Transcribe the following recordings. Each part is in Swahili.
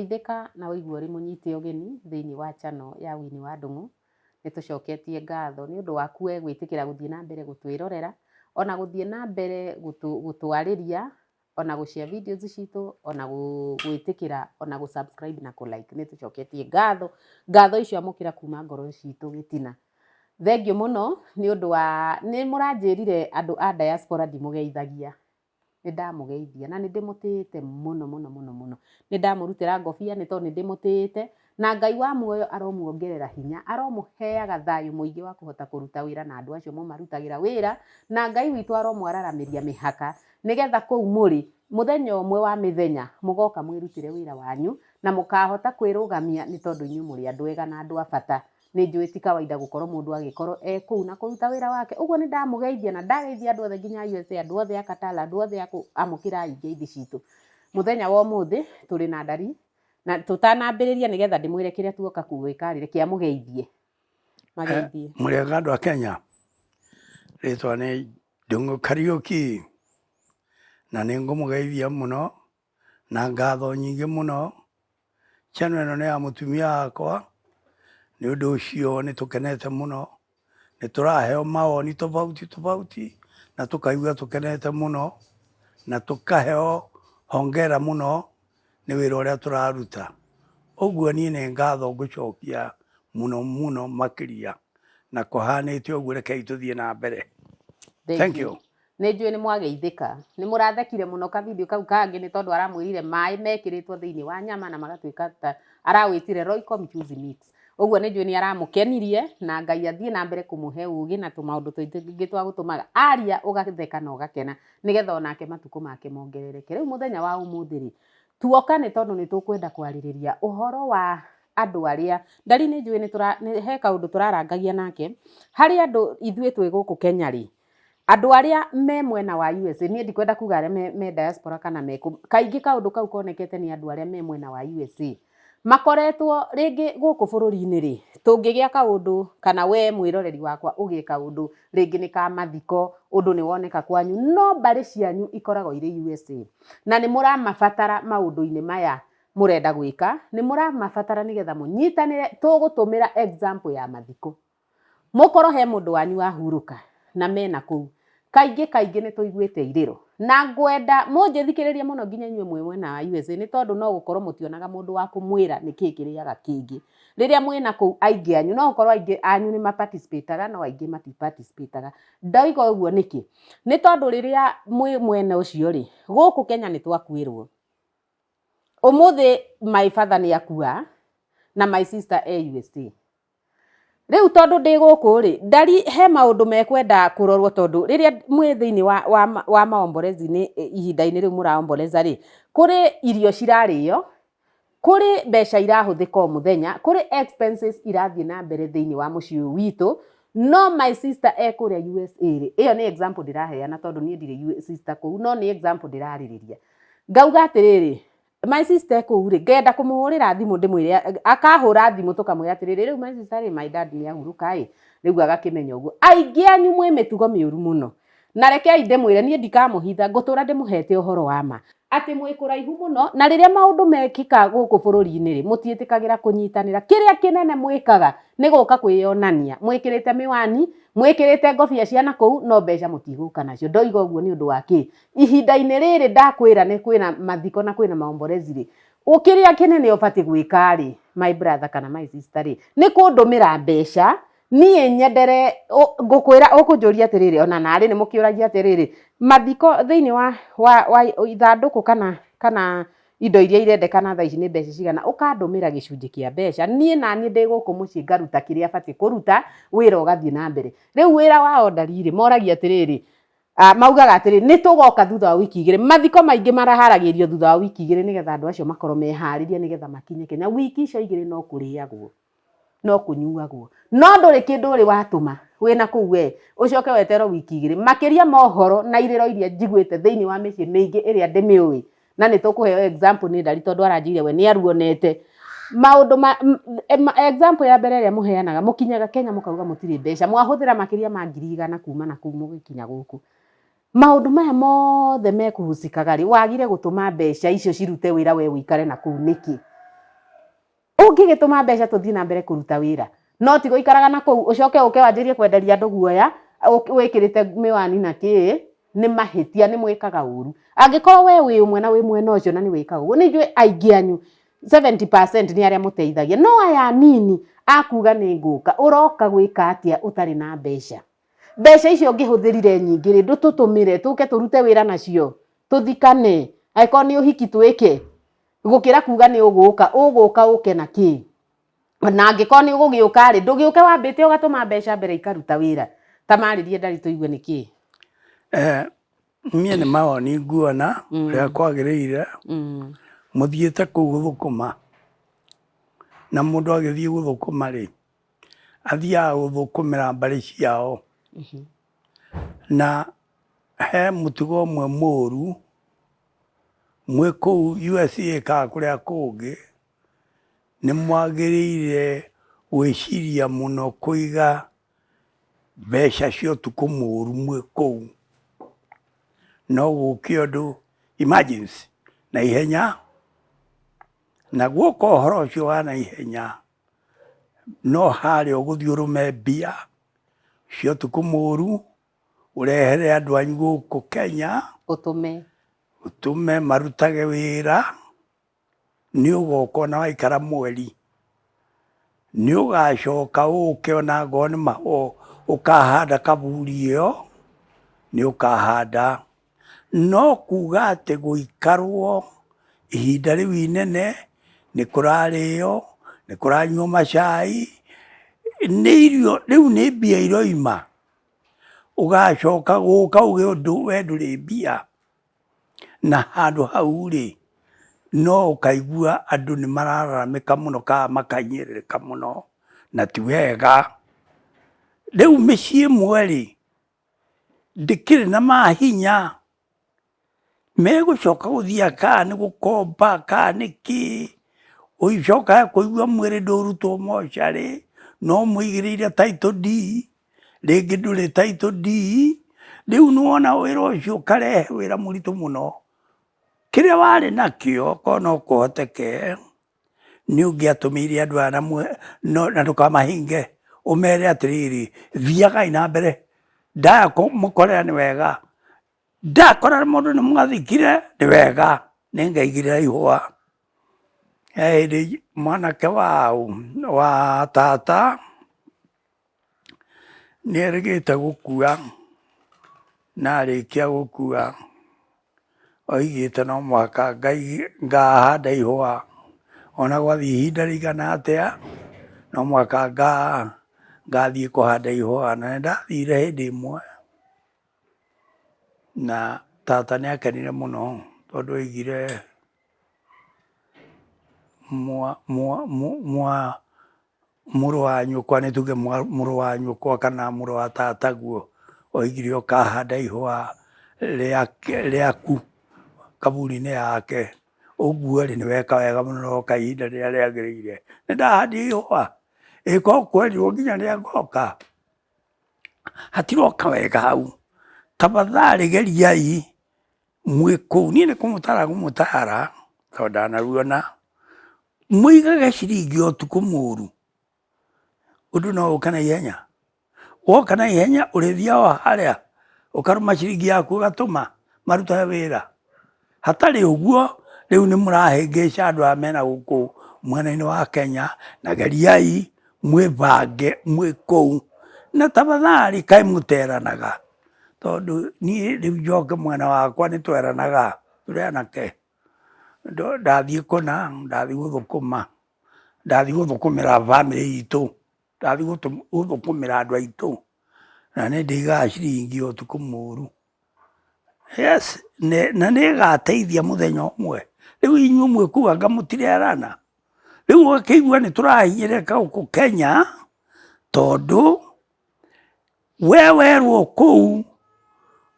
Geithĩka na ũigua ũrĩ mũnyite ũgeni thĩinĩ wa channel ya Winnie wa Ndung'u. Nĩtũcoketie ngatho nĩ ũndũ waku we gwĩtĩkĩra gũthiĩ na mbere gũtwĩrorera, ona gũthiĩ na mbere gũtwarĩria, ona gũshare videos citũ, ona gwĩtĩkĩra, ona gũ subscribe na kũ-like. Nĩtũcoketie ngatho. Ngatho icio amũkĩra kuma ngoro citũ gĩtina. Thengiũ mũno nĩ ũndũ wa nĩmũranjĩrire andũ a diaspora ndimũgeithagia. Nĩndamũgeithia na nĩndĩmũtĩĩte mũno mũno mũno mũno. Nĩndamũrutĩra ngobia nĩ tondũ nĩndĩmũtĩĩte, na Ngai wa muoyo aromuongerera hinya, aromũheaga thayũ mũingĩ wa kũhota kũruta wĩra na andũ acio mũmarutagĩra wĩra, na Ngai witũ aromwararamĩria mĩhaka, nĩgetha kũu mũrĩ mũthenya ũmwe wa mĩthenya mũgoka mwĩrutĩre wĩra wanyu na mũkahota kwĩrũgamia nĩ tondũ inyuĩ mũrĩ andũ ega na andũ a bata. Nĩnjũĩ ti kawaida gũkorwo mũndũ agĩkorwo kũu na kũruta wĩra wake. Ũguo nĩndamũgeithia na ndageithia andũ othe nginya USA, andũ othe a Qatar, andũ othe a amũkĩrai ngeithi citũ. Mũthenya wa ũmũthĩ tũrĩ na ndari na tũtanambĩrĩria nĩgetha ndĩmwĩre kĩrĩa tuoka gwĩka kĩamũgeithie. Mageithie. Mũrĩega andũ a Kenya. Rĩtwa nĩ Ndung'u Kariuki. Na nĩngũmũgeithia mũno na ngatho nyingĩ mũno. Channel ĩno nĩ ya mũtumia wakwa. Nĩ ũndũ ũcio nĩtũkenete mũno. Nĩtũraheo mawoni tofauti tofauti na tũkaigua tũkenete mũno na tũkaheo hongera mũno nĩ wĩra ũrĩa tũraruta. Ũguo niĩ nĩ ngatho ngũcokia mũno mũno makĩria na kũhanĩte ũguo rekei tũthiĩ na mbere. Thank you. Nĩnjũĩ nĩmwageithĩka. Nĩmũrathekire mũno ka video kau kangĩ nĩ tondũ aramwĩrire maĩ mekĩrĩtwo thĩinĩ wa nyama na magatuĩka ta arawĩtire Royco Mchuzi Mix. Ũguo nĩnjũĩ nĩaramũkenirie na Ngai athiĩ na mbere kũmũhe ũgĩ na tũmaũndũ tũingĩ twa gũtũmaga aria ũgatheka na ũgakena nĩgetha onake matukũ make mongerereke. Rĩu mũthenya wa ũmũthĩ rĩ, tuoka nĩ tondũ nĩtũkwenda kwarĩrĩria ũhoro wa andũ arĩa ndari nĩnjũĩ he kaũndũ tũrarangagia nake harĩ andũ ithuĩ twĩ gũkũ Kenya rĩ, andũ arĩa me mwena wa USA, niĩ ndikwenda kuga arĩa me diaspora kana kaingĩ kaũndũ kau konekete nĩ andũ arĩa me mwena wa USA makoretwo rĩngĩ gũkũ bũrũri-inĩ rĩ, tũngĩgĩa kaũndũ kana we mwĩroreri wakwa ũgĩe kaũndũ rĩngĩ nĩ ka mathiko, ũndũ nĩwoneka kwanyu, no mbarĩ cianyu ikoragwo irĩ USA na nĩmũramabatara maũndũ-inĩ maya mũrenda gwĩka, nĩmũramabatara nĩgetha mũnyitanĩre. Tũgũtũmĩra example ya mathiko, mũkorwo he mũndũ wanyu wahurũka na mena kũu, kaingĩ nĩtũiguĩte irĩro na ngwenda mũnjĩthikĩrĩrie mũno nginya inyuĩ mwĩ mwena wa USA nĩ tondũ no gũkorwo mũtionaga mũndũ wa kũmwĩra nĩkĩĩ kĩrĩaga kĩngĩ. Rĩrĩa mwĩna kũu aingĩ anyu no gũkorwo aingĩ anyu nĩ participate no aingĩ mati participate. Ndoiga ũguo nĩkĩ? Nĩ tondũ rĩrĩa mwĩ mwena ũcio rĩ, gũkũ Kenya nĩtwakuĩrwo. Ũmũthĩ my father nĩakua na my sister USA. Rĩu tondũ ndĩ gũkũ rĩ, ndari he maũndũ mekwenda kũrorwo tondũ rĩrĩa mwĩ thĩinĩ wa maombolezi-inĩ ihinda-inĩ rĩu mũraomboleza rĩ, kũrĩ irio cirarĩo, kũrĩ mbeca irahũthĩka o mũthenya, kũrĩ expenses irathiĩ na mbere thĩinĩ wa mũciĩ ũyũ witũ. No my sister kũrĩa USA rĩ, ĩyo nĩ example ndĩraheana tondũ niĩ ndirĩ sister kũu, no nĩ example ndĩrarĩrĩria. Ngauga atĩrĩrĩ, my sister kũu rĩ, ngenda kũmũhũrĩra thimũ ndĩmwĩre, akahũra thimũ tũkamwĩra atĩrĩrĩ, rĩu my sister rĩ, my dad nĩahurũka ĩ, rĩu agakĩmenya ũguo. Aingĩ anyu mwĩ mĩtugo mĩũru mũno na rekei ndĩmwĩre, niĩ ndikamũhitha, ngũtũra ndĩmũhete ũhoro wa ma atĩ mwĩ kũraihu mũno, na rĩrĩa maũndũ mekĩka gũkũ bũrũri-inĩ rĩ, mũtiĩtĩkagĩra kũnyitanĩra. Kĩrĩa kĩnene mwĩkaga nĩ gũka kwĩyonania, mwĩkĩrĩte mĩwani, mwĩkĩrĩte ngobia cia nakũu, no mbeca mũtigũka nacio. Ndoiga ũguo nĩ ũndũ wa kĩ? Ihinda-inĩ rĩrĩ ndakwĩra nĩ kwĩna mathiko na kwĩna maombolezi rĩ, kĩrĩa kĩnene ũbatiĩ gwĩka rĩ, my brother kana my sister rĩ, nĩ kũndũmĩra mbeca. Niĩ nyendere ngũkwĩra ũkũnjũria atĩrĩrĩ, ona narĩ nĩmũkĩũragia atĩrĩrĩ, mathiko thĩinĩ wa ithandũkũ kana indo iria irendekana thaa ici nĩ mbeca cigana, ũkandũmĩra gĩcunjĩ kĩa mbeca. Niĩ naniĩ ndĩ gũkũ mũciĩ ngaruta kĩrĩa batiĩ kũruta, wĩra ũgathiĩ na mbere. Rĩu wĩra wao ndarĩ moragia atĩrĩrĩ, maugaga atĩrĩrĩ, nĩtũgoka thutha wa wiki igĩrĩ. Mathiko maingĩ maraharagĩrio thutha wa wiki igĩrĩ nĩgetha andũ acio makorwo meharĩria nĩgetha makinye Kenya. Wiki icio igĩrĩ no kũrĩagwo, no kũnyuagwo, no ndũrĩ kĩndũ ũrĩ watũma wĩna kũu we ũcoke weterwo wiki igĩrĩ. Makĩria mohoro na irĩro iria njiguĩte thĩinĩ wa mĩciĩ mĩingĩ ĩrĩa ndĩmĩũĩ, na nĩtũkũheo example nĩ ndari tondũ aranjĩrire we nĩaruonete maũndũ example ya mbere ĩrĩa mũheanaga, mũkinyaga Kenya mũkauga mũtirĩ mbeca, mwahũthĩra makĩria ma 100,000 kuma na kũu mũgĩkinya gũkũ. Maũndũ maya mothe mekũhucikaga rĩ, wagire gũtũma mbeca icio cirute wĩra we wĩikare na kũu nĩkĩ? Ũngĩgĩtũma mbeca tũthiĩ na mbere kũruta wĩra, no ti gũikaraga na kũu ũcoke ũke wanjĩrie kwenderia andũ guoya wĩkĩrĩte mĩwani na kĩ, nĩ mahĩtia, nĩ mwĩkaga ũru. Angĩkorwo we wĩ ũmwe na wĩ mwena ũcio na nĩ wĩkaga ũguo, nĩ njũĩ aingĩ anyu 70% nĩ arĩa mũteithagia, no aya nini akuga nĩ ngũka, ũroka gwĩka atĩa ũtarĩ na mbeca? Mbeca icio ũngĩhũthĩrire nyingĩ rĩ, tũtũmĩre tũke tũrute wĩra nacio, tũthikane, angĩkorwo nĩ ũhiki twĩke, gũkĩra kuga nĩ ũgũka ũke na kĩ. Na angĩkorwo nĩ ũgũgĩũka rĩ, ndũgĩũke wambĩte ũgatũma mbeca mbere ikaruta wĩra. Tamarĩrie Ndari tũigue nĩ kĩ. Niĩ nĩ mawoni nguona ũrĩa kwagĩrĩire mũthiĩte kũu gũthũkũma, na mũndũ agĩthiĩ gũthũkũma rĩ, athiaga gũthũkũmĩra mbarĩ ciao, na he mũtugo ũmwe mũru mwĩ kũu USA kana kũrĩa kũngĩ, nĩ mwagĩrĩire gwĩciria mũno kũiga mbeca cia ũtukũ mũru mwĩ kũu, no gũke ũndũ emergency na ihenya, na guoka ũhoro ũcio wa na ihenya, no harĩa ũgũthiĩ ũrũme mbia cia ũtukũ mũru, ũrehere andũ anyu gũkũ Kenya, ũtũme marutage wĩra, nĩ ũgoka ona waikara mweri, nĩ ũgacoka ũke ona ngorwo nĩ mahũa ũkahanda kaburi ĩyo, nĩ ũkahanda. No kuga atĩ gũikarwo ihinda rĩu inene, nĩ kũrarĩo, nĩ kũranyuo macai, nĩ irio, rĩu nĩ mbia iroima, ũgacoka gũka uge ũndũ we ndũrĩ mbia, na handũ hau rĩ, no ũkaigua andũ nĩ marararamĩka mũno kana makahinyĩrĩrĩka mũno, na ti wega. Rĩu mĩciĩ ĩmwe rĩ, ndĩkĩrĩ na mahinya, megũcoka gũthiĩ kana nĩ gũkomba kana nĩ kĩ, ũicoka kũigua mwĩrĩ ndũrutwo mocarĩ, no mũigĩrĩire title deed, rĩngĩ ndũrĩ title deed, rĩu nĩwona wĩra ũcio ũkarehe wĩra mũritũ mũno. Kĩrĩa warĩ nakĩo korwo no kũhoteke, nĩ ũngĩatũmĩire andũ aya na ndũkamahinge, ũmere atĩrĩrĩ, thiagai na mbere, ndaya mũkorera nĩ wega, ndakora mũndũ nĩ mwathikire nĩ wega, nĩ ngaigĩrĩra ihũa. He hĩndĩ mwanake wa tata nĩ erĩgĩte gũkua, na arĩkia gũkua oigĩte no mũhaka ngahanda ihũa, ona gwathiĩ ihinda rĩigana atĩa, no mũhaka ngathiĩ kũhanda ihũa. Na nĩndathire hĩndĩ ĩmwe, na tata nĩ akenire mũno tondũ oigire mũrũ wa nyũkwa, nĩ tuge mũrũ wa nyũkwa kana mũrũ wa tataguo, oigire ũkahanda ihũa rĩaku kaburi-inĩ yake, ũguo rĩ nĩ weka wega mũno, noka ihinda rĩrĩa rĩagĩrĩire. Nĩ ndahandire ihũa, ĩkorwo kwerirwo nginya rĩa ngoka, hatiroka wega hau. Tafadhali geriai mwĩ kũu, niĩ nĩ kũmũtara tondũ ndanaruona, mũigage ciringi o ũtukũ mũru, ũndũ no ũka na ihenya. Woka na ihenya ũrĩthiaga harĩa ũkarũma ciringi yaku ũgatũma marutage wĩra. Hatarĩ ũguo, rĩu nĩ mũrahĩngĩca andũ aya mena gũkũ mwena-inĩ wa Kenya, na geriai mwĩbange mwĩ kũu, na tafadhali kaĩ mũteranaga, tondũ niĩ rĩu njoke mwena wakwa nĩ tweranaga tũrĩ anake. Ndathiĩ kũna, ndathiĩ gũthũkũma, ndathiĩ gũthũkũmĩra bamĩrĩ itũ, ndathiĩ gũthũkũmĩra andũ aitũ, na nĩ ndĩigaga ciringi o ũtukũ mũru. Yes, na nĩ ĩgateithia mũthenya ũmwe. Rĩu inyuĩ mwĩ kũu anga mũtirerana, rĩu ũgakĩigua nĩ tũrahinyĩrĩrĩka gũkũ Kenya, tondũ we werwo kũu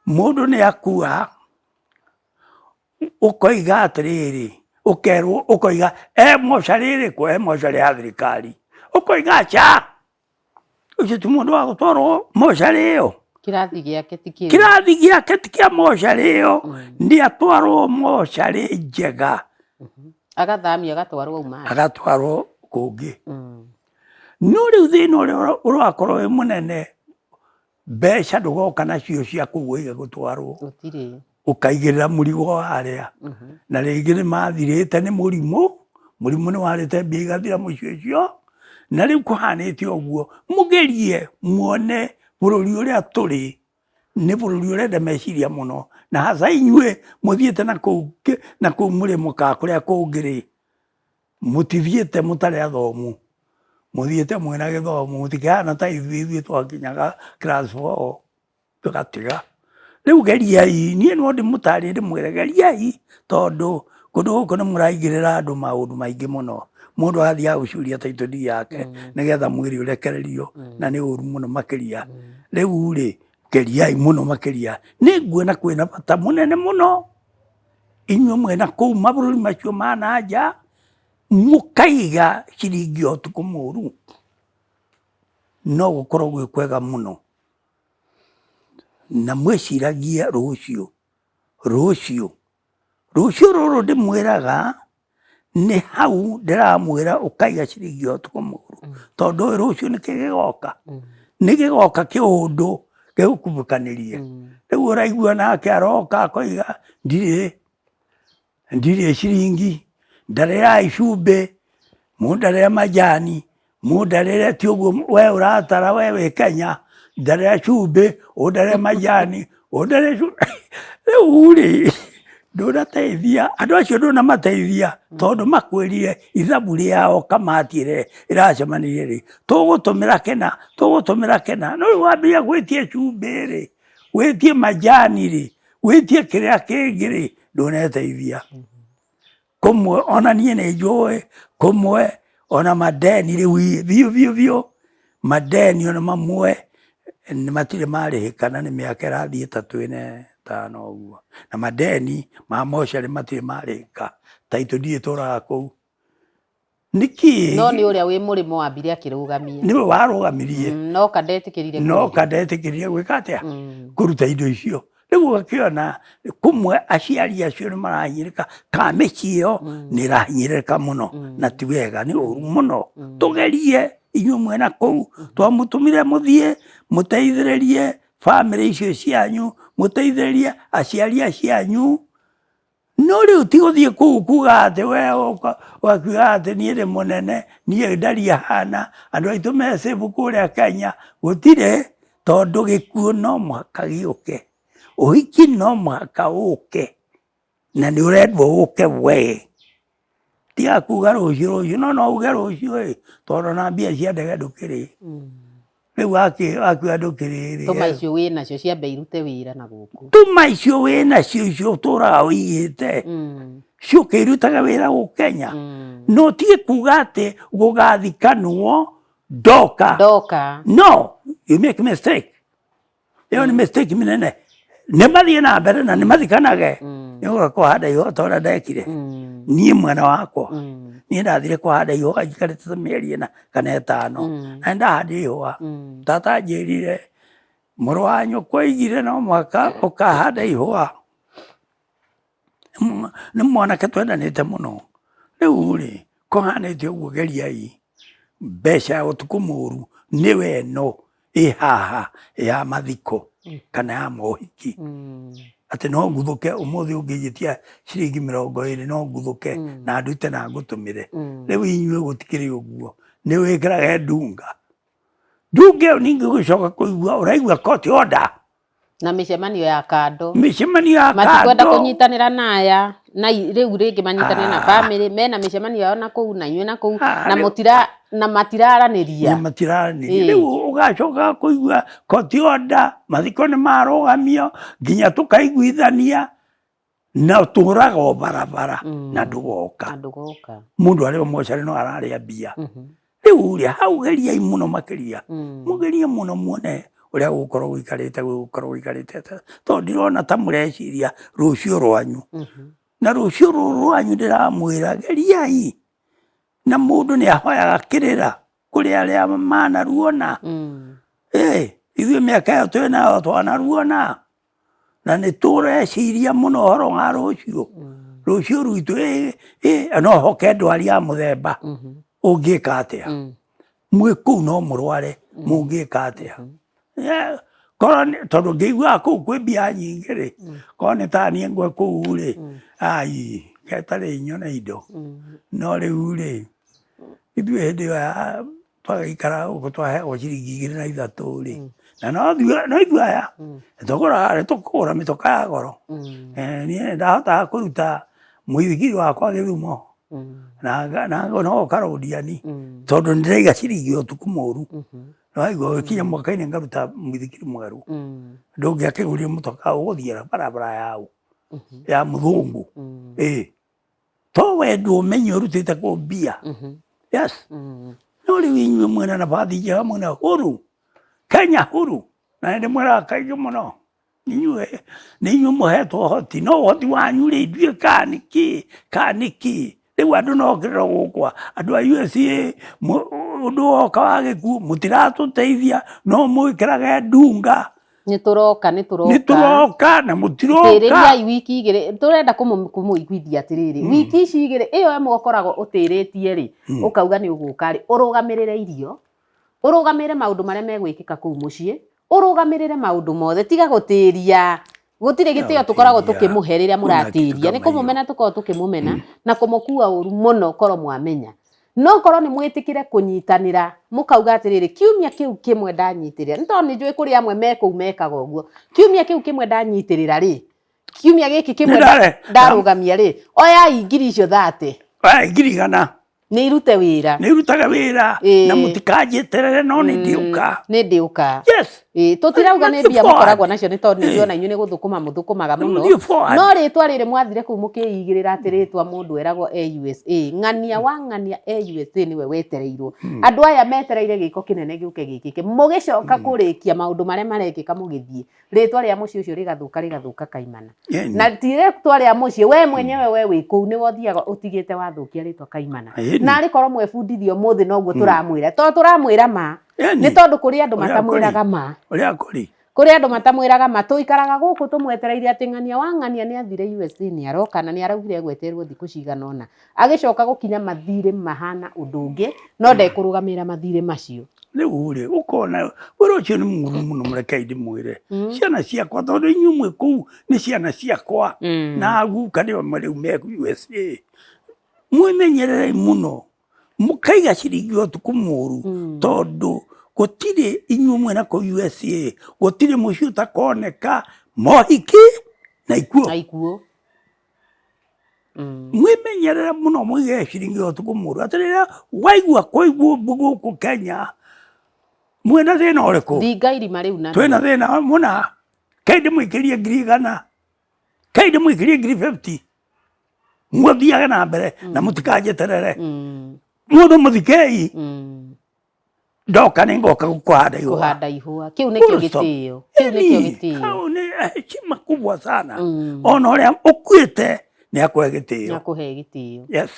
mũndũ nĩ akua, ũkoiga atĩrĩrĩ, ũkerwo ũkoiga mocarĩ ĩrĩkũ, mocarĩ ya thirikari, ũkoiga aca, ũcio ti mũndũ wa gũtwarwo mocarĩ ĩyo, kĩrathi gĩake ti kĩa mocarĩ ĩyo, nĩ atwarwo mocarĩ njega, agathamio agatwarwo agatwarwo kũngĩ no rĩu thĩna ũrĩa ũrakorwo wĩ mũnene mbeca ndũgoka nacio cia kũguo gũtwarwo ũkaigĩrĩra mũrigo warĩa na rĩngĩ nĩ mathirĩte nĩ mũrimũ nĩ warĩte mbia igathira mũico ũcio na rĩu kũhanĩte ũguo mũgerie muone bũrũri ũrĩa tũrĩ nĩ bũrũri ũrenda meciria mũno na hasa inyuĩ mũthiĩte na kũu mũrĩ mũkaa kũrĩa kũngĩ-rĩ mũtithiĩte mũtarĩ athomu mũthiĩte mwĩna gĩthomo mũtikĩhana ta ithuĩ twakinyaga class 4 tũgatiga rĩu geriai niĩ no ndĩmũtarĩrie ndĩmwĩre geriai tondũ kũndũ gũkũ nĩ mũraigĩrĩra andũ maũndũ maingĩ mũno mũndũ athiaga gũcuria title deed yake nĩgetha mwĩrĩ ũrekererio na nĩ ũru mũno makĩria rĩu-rĩ geriai mũno makĩria nĩ nguona kwĩna bata mũnene mũno inyuĩ mwĩna kũu mabũrũri macio ma na nja mũkaiga ciringi o ũtukũ mũru no gũkorwo gwĩ kwega mũno na mwĩciragie rũciũ rũrũ ndĩmwĩraga nĩ hau ndĩramwĩra ũkaiga ciringi o ũtukũ mũru tondũ rũciũ nĩ gĩgoka kĩũndũ gĩgũkubũkanĩrie rĩu ũraigua nake aroka akoiga ndirĩ ciringi ndarĩra icumbĩ mũndarĩra majani mũndarĩra ti ũguo we ũratara we wĩ Kenya ndarĩra cumbĩ ũndarĩra majani ũndarĩra rĩu-rĩ ndũnateithia andũ acio ndũnamateithia tondũ makwĩrire ithabu rĩao kamati ĩracemanirie-rĩ tũgũtũmĩra kena no rĩu wambĩrĩria gwĩtia cumbĩ-rĩ wĩtie majani-rĩ wĩtie kĩrĩa kĩngĩ-rĩ ndũneteithia kũmwe ona niĩ nĩ njũĩ kũmwe ona madeni rĩu biũ madeni ona mamwe matirĩ marĩhĩkana nĩ mĩaka ĩrathiĩ 3-5 ũguo na madeni ma mocarĩ matirĩ marĩhĩka title deed ĩtũraga kũu nĩkĩ no nĩ ũrĩa wĩ mũrĩmo wambire akĩrũgamia nĩwe warũgamirie no kandetĩkĩrire gwĩka atĩa kũruta indo icio rĩu ũgakĩona kũmwe aciari acio nĩ marahinyĩrĩka kana mĩciĩ ĩyo nĩ ĩrahinyĩrĩka mũno na ti wega nĩ ũru mũno tũgerie inyuĩ mwena kũu twamũtũmire mũthiĩ mũteithĩrĩrie bamĩrĩ icio cianyu mũteithĩrĩrie aciari acianyu no rĩu ti gũthiĩ kũu kuga atĩ we wakiuga atĩ niĩ ndĩ mũnene niĩ ndariĩ hana andũ aitũ me safe kũrĩa Kenya gũtirĩ tondũ gĩkuũ no mũhaka gĩũke ũhiki no mũhaka ũke na nĩ ũrendwo ũke we tiga kuga rũciũ no uge rũciũ tondũ na mbia cia ndege ndũkĩrĩ rĩu akiuga ndũkĩrĩ tũma icio wĩnacio ciambe irute wĩra na gũkũ tũma icio wĩnacio icio ũtũraga ũigĩte ciũke irutaga wĩra gũkũ Kenya no tige kuga atĩ gũgathikanwo ndoka no you make mistake ĩyo nĩ mistake mĩnene nĩ mathiĩ na mbere na nĩ mathikanage nĩ ũgakũhanda ihũa ta ũrĩa ndekire niĩ mwena wakwa niĩ ndathire kũhanda ihũa njikarĩte ta mĩeri 4 kana 5 na ndahandire ihũa tata anjĩrire mũrũ wa nyũkwa oigire no mũhaka ũkahanda ihũa nĩ mwanake twendanĩte mũno rĩu-rĩ kũhanĩte ũguo geriai mbeca ya ũtukũ mũru nĩwe ĩno ĩ haha ya mathiko kana ya mohiki atĩ no nguthũke ũmũthĩ ũngĩnjĩtia ciringi 20 no nguthũke na ndute na ngũtũmĩre rĩu inyuĩ gũtikĩrĩ ũguo nĩ wĩkĩraga ndunga ĩyo ningĩ gũcoka kũigua ũraigua court order na mĩcemanio ya kando matikwenda kũnyitanĩra naya na rĩu rĩngĩ manyitanĩra na bamĩrĩ mena mĩcemanio yao na kũu na inyuĩ na kũu na matiraranĩria rĩu ũgacoka kũigua court order mathiko nĩ marũgamio nginya tũkaiguithania na tũraga barabara na ndũgoka mũndũ arĩ o mocarĩ no ararĩa mbia rĩu hau geriai mũno makĩria mũgerie mũno muone ũrĩa gũkorwo gũikarĩte tondũ ndirona ta mũreciria rũciũ rwanyu na rũciũ rwanyu ndĩramwĩra geriai na mũndũ nĩ ahoyaga kĩrĩra kũrĩ arĩa manaruona ithuĩ mĩaka ĩyo twĩnayo twanaruona na nĩ tũreciria mũno ũhoro wa rũciũ rũciũ rwitũ no hoke ndwari ya mũthemba ũngĩka atĩa mwĩ kũu no mũrware mũngĩka atĩa korwo tondũ ngĩiguaga kũu kwĩ mbia nyingĩ rĩ korwo nĩ ta niĩ ngwe kũu rĩ ai getarĩ nyone indo no rĩu rĩ ithuĩ hĩndĩ ĩyo twagĩikara gũkũ twaheagwo ciringi 2,3 rĩ na no ithuĩ aya nĩtũkũgũra mĩtoka ya goro niĩ ndahotaga kũruta mũithikiri wakwa Gĩthumo na ngoka rũndiani tondũ nĩndĩraiga ciringi ũtukũ mũru waigua gĩkinya mwaka-inĩ ngaruta mũithikiri mwerũ ndũngĩakĩgũrire mũtoka ũgũthiĩra barabara yau ya mũthũngũ to wendo ũmenye ũrutĩte kũ mbia yes no rĩu inyuĩ mwĩna nabathi njega mwĩna huru Kenya huru na ndĩmwĩraga kaingĩ mũno nĩ inyuĩ mũhetwo ũhoti no ũhoti wanyu rĩ nduĩ kana nĩkĩ rĩu andũ nokĩrĩra gũkwa andũ a USA ũndũ woka wa gĩkuũ mũtiratũteithia no mwĩkĩrage ndunga nĩtũroka na mũtiroka tĩrĩriai wiki 2 tũrenda kũmũiguithia atĩrĩrĩ wiki ici 2 ĩyo ĩmwe ũkoragwo ũtĩrĩtie rĩ ũkauga nĩ ũgũka rĩ ũrũgamĩrĩre irio ũrũgamĩrĩre maũndũ marĩa megwĩkĩka kũu mũciĩ ũrũgamĩrĩre maũndũ mothe tiga gũtĩria gũtirĩ gĩtĩo tũkoragwo tũkĩmũhe rĩrĩa mũratĩria nĩ kũmũmena tũkoragwo tũkĩmũmena na kũmũkua ũru mũno korwo mwamenya no korwo nĩ mwĩtĩkĩre kũnyitanĩra mũkauga atĩrĩrĩ kiumia kĩu kĩmwe ndanyitĩrĩra nĩ tondũ nĩ njũĩ kũrĩ amwe mekũu mekaga ũguo kiumia kĩu kĩmwe ndanyitĩrĩra rĩ kiumia gĩkĩ kĩmwe ndarũgamia rĩ oyai ngiri icio 30 ngiri 100 nĩ irute wĩra nĩ irutaga wĩra na mũtikanjeterere no nĩ ndĩũka yes tũtirauga nĩ mbia mũkoragwo nacio nĩ tondũ nĩndĩona inyuĩ nĩ gũthũkũma mũthũkũmaga mũno no rĩtwa rĩrĩ mwathire kũu mũkĩigĩrĩra atĩ rĩtwa mũndũ eragwo USA ng'ania wa ng'ania USA nĩwe wetereirwo andũ aya metereire gĩko kĩnene gĩũke gĩkĩke mũgĩcoka kũrĩkia maũndũ marĩa marekĩka mũgĩthiĩ rĩtwa rĩa mũciĩ ũcio rĩgathũka kaimana na ti rĩtwa rĩa mũciĩ we mwenyewe we wĩ kũu nĩwe ũthiaga ũtigĩte wathũkia rĩtwa kaimana na arĩ korwo mwebundithio mũthĩ noguo tũramwĩra tondũ tũramwĩra ma nĩ tondũ kũrĩ andũ matamwĩraga ma kũrĩ andũ matamwĩraga ma tũikaraga gũkũ tũmwetereire atĩ ng'ania wa ng'ania nĩ athire USA nĩ aroka na nĩ araugire gweterwo thikũ cigana ũna agĩcoka gũkinya mathirĩ mahana ũndũ ũngĩ no ndekũrũgamĩrĩra mathirĩ macio rĩu rĩ ũkona wĩra ũcio nĩ mũru mũno mũrekei ndĩmwĩre ciana ciakwa tondũ inyuĩ mwĩ kũu nĩ ciana ciakwa na guka nĩo rĩu me USA mwĩmenyerere mũno mũkaiga ciringi ũtukũ mũru tondũ gũtirĩ inyuĩ mwĩna kũu USA gũtirĩ mũciĩ ũtakoneka mohiki na ikuũ mwĩmenyerere mũno mũige ciringi ũtukũ mũru atĩ rĩrĩa waigua kũigua gũkũ Kenya mwĩna thĩna ũrĩkũ thinga irima rĩu na twĩna thĩna mũna kaĩ ndĩmũikĩrie 100 kaĩ ndĩmũikĩrie 50 mũthiage na mbere na mũtikanjeterere mũndũ mũthikei ndoka nĩ ngoka kũhanda ihũa kĩu nĩkĩo gĩtĩo kĩu nĩ heshima kubwa sana ona ũrĩa ũkuĩte nĩ akũhe gĩtĩo yes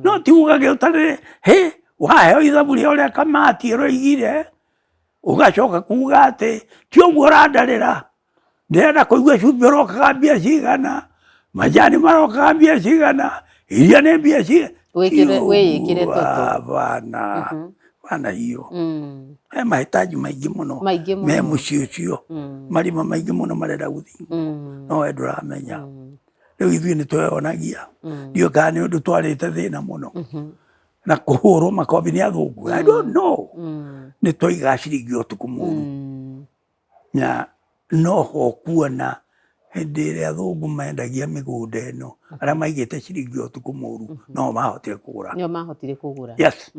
no ti ugage ũtarĩ waheo ithabu rĩa ũrĩa Kamati ĩroigire ũgacoka kuga atĩ ti ũguo ũrandarĩra ndĩrenda kũigua cumbĩ ũrokaga mbia cigana majani marokaga mbia cigana iria nĩ mbia cigana wĩĩkĩre bana hiyo he mahitaji maingĩ mũno me mũciĩ ũcio marima maingĩ mũno marenda gũthiĩ no we ndũramenya rĩu ithuĩ nĩ tweyonagia ndiũĩ kana nĩ ũndũ twarĩte thĩna mũno na kũhũrwo makobi nĩ athũngũ I don't know nĩ twoiga ciringi ũtukũ mũru na noho kuona hĩndĩ ĩrĩa athũngũ mendagia mĩgũnda ĩno arĩa maigĩte ciringi ũtukũ mũru no mahotire kũgũra yes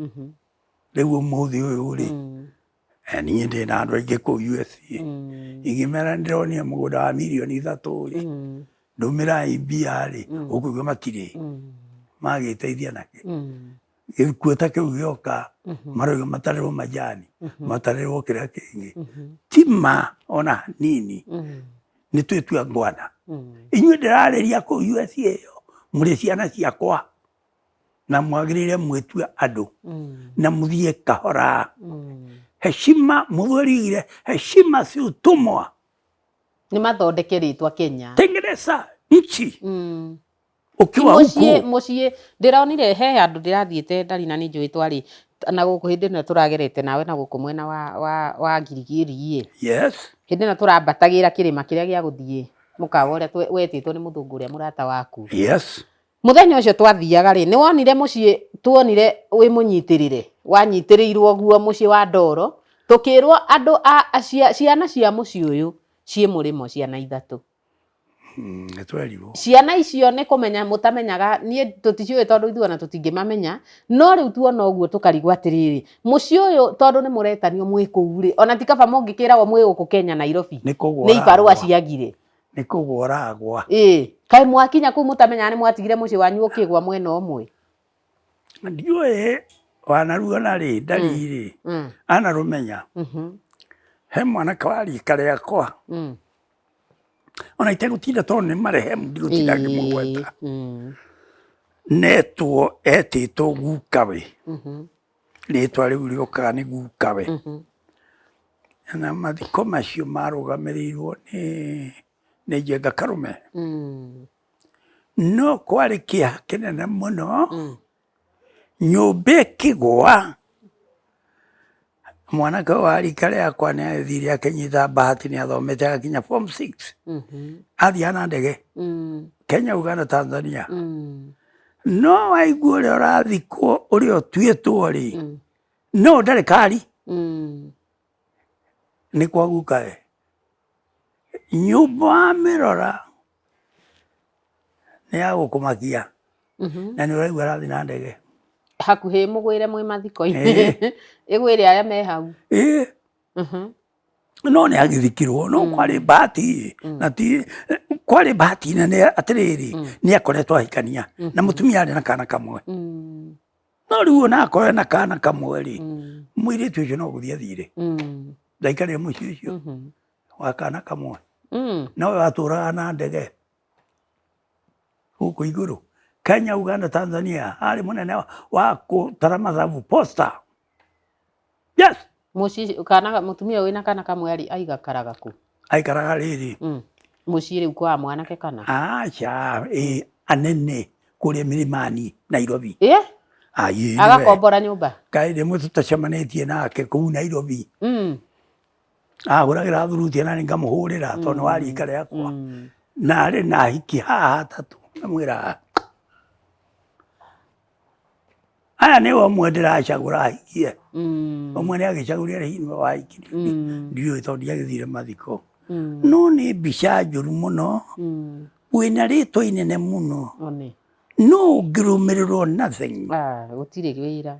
rĩu ũmũthĩ ũyũ rĩ niĩ ndĩ na andũ aingĩ kũu USA ingĩmera ndĩronia mũgũnda wa mirioni 3 rĩ ndũmĩrai mbia rĩ ũkũigua matirĩ magĩteithia nake gĩkuũ ta kĩu gĩoka marauga matarĩrwo majani matarĩrwo kĩrĩa kĩngĩ ti ma ona hanini nĩ twĩtua ngwana inyuĩ ndĩrarĩria kũu USA ĩyo mũrĩ ciana ciakwa na mwagĩrĩire mwĩtue andũ na mũthiĩ kahora heshima mũthũrigire heshima si utumwa nĩ mathondeke rĩtwa Kenya tengeneza nchi ukiwa huko muciĩ ndironire he andu ndirathiĩte ndari na nĩ njũĩ twarĩ na gũkũ hĩndĩ ĩno tũragerete nawe na gũkũ mwena wa Girigiri yes hĩndĩ ĩno tũrambatagĩra kĩrĩma kĩrĩa gĩa gũthiĩ mũkawa ũrĩa wetĩtwo nĩ mũthũngũ ũrĩa mũrata waku yes mũthenya ũcio twathiaga rĩ nĩ wonire mũciĩ tuonire wĩ mũnyitĩrĩre wanyitĩrĩirwo guo mũciĩ wa Ndoro tũkĩrwo andũ ciana cia mũciĩ ũyũ ciĩ mũrĩmo ciana ithatũ ciana icio nĩ kũmenya mũtamenyaga niĩ tũticiũĩ tondũ ithuona tũtingĩmamenya no rĩu tuona ũguo tũkarigwo atĩrĩrĩ mũciĩ ũyũ tondũ nĩ mũretanio mwĩ kũu rĩ ona ti kaba mũngĩkĩragwo mwĩ gũkũ Kenya Nairobi nĩ ibarũa ciagire nĩ kũgwa ũragwa kaĩ mwakinya kũu mũtamenyaga nĩ mwatigire mũciĩ wanyu ũkĩgwa mwena ũmwe ndiũĩ wanaruona rĩ ndarĩ ana rũmenya he mwanake wa rika rĩakwa ona itegũtinda tondũ nĩ marehemu ndigũtinda ngĩmũgweta netwo etĩtwo Gukawe rĩtwa rĩu rĩũkaga nĩ Gukawe na mathiko macio marũgamĩrĩirwo nĩ Njenga Karume no kwarĩ kĩeha kĩnene mũno nyũmba ĩkĩgwa mwanake wa rika rĩakwa nĩ athire akĩnyita bahati nĩ athomete agakinya form 6 athiaga na ndege Kenya Uganda Tanzania no waigua ũrĩa ũrathikwo ũrĩa ũtuĩtwo rĩ no ndarĩ kari nĩ kwa Gukawe nyũmba wamĩrora nĩ ya gũkũmakia na nĩ ũraigua arathiĩ na ndege hakuhĩ mũgwĩre mwĩ mathiko-inĩ ĩgwĩre arĩa me hau no nĩ agĩthikirwo no kwarĩ bahati na ti kwarĩ bahati nene atĩrĩrĩ nĩ akoretwo ahikania na mũtumia arĩ na kana kamwe no rĩu ona akorwo na kana kamwe rĩ mũirĩtu ũcio no gũthiĩ athire ndaikarire mũciĩ ũcio wa kana kamwe nowe watũraga na ndege gũkũ igũrũ Kenya Uganda Tanzania arĩ mũnene wa gũtara mathabu posta yes mũciĩ kana mũtumia wĩna kana kamwe aigakaraga kũ aikaraga rĩrĩ mũciĩ rĩu kwa mwanake kana aca anene kũrĩa mĩrĩmani Nairobi agakombora nyũmba kaĩ rĩmwe tũtacemanĩtie nake kũu Nairobi agũragĩra thuruti na ngamũhũrĩra tondũ wa rika rĩakwa na arĩ na hiki haha hatatũ namwĩra aya nĩ ũmwe ndĩracagũra hikie ũmwe nĩ agĩcagũrire hihi wa hiki ndiũĩ tondũ ndiagĩthire mathiko no nĩ mbica njũru mũno wĩna rĩtwa inene mũno no ũngĩrũmĩrĩrwo nothing gũtirĩ wĩra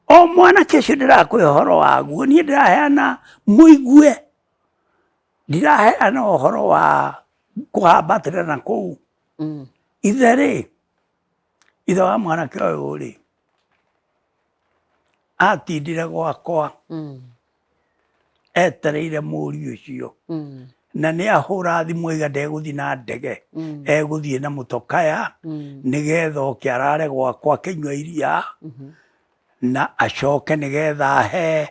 o mwanake ũcio ndĩrakwĩ ũhoro waguo niĩ ndĩraheana mũigue ndiraheana ũhoro wa kũhambatĩra na kũu ithe rĩ ithe wa mwanake ũyũ rĩ atindire gwakwa etereire mũriũ ũcio na nĩ ahũra thimũ iga ndegũthiĩ na ndege egũthiĩ na mũtokaya nĩgetha oke arare gwakwa akĩnyua iria na acoke nĩgetha ahe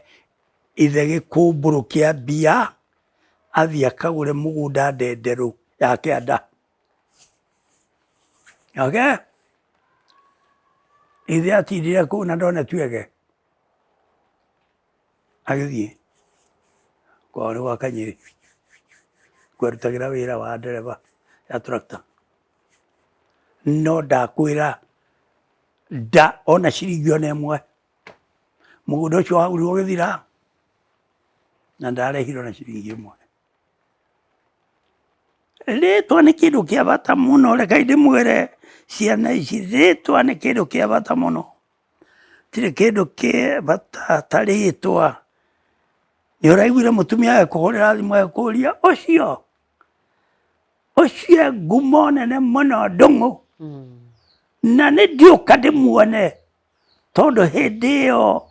ithe gĩkũmbũrũ kĩa mbia athiĩ akagũre mũgũnda ndenderũ ya kĩanda ithe atindire kũu na ndone tuege agĩthiĩ kwao nĩ gwa Kanyĩrĩ kwerutagĩra wĩra wa ndereba ya tractor no ndakwĩra ona ciringi ona ĩmwe mũgũnda ũcio wagũrirwo gĩthira na ndarehirwo na ciringi ĩmwe rĩtwa nĩ kĩndũ kĩa bata mũno reke ndĩmwĩre ciana ici rĩtwa nĩ kĩndũ kĩa bata mũno tirĩ kĩndũ kĩa bata ta rĩtwa nĩ ũraiguire mũtumia agĩkũhũrĩra thimũ agĩkũria ũcio ngumo nene mũno ndũng'ũ na nĩ ndiũka ndĩmuone tondũ hĩndĩ ĩyo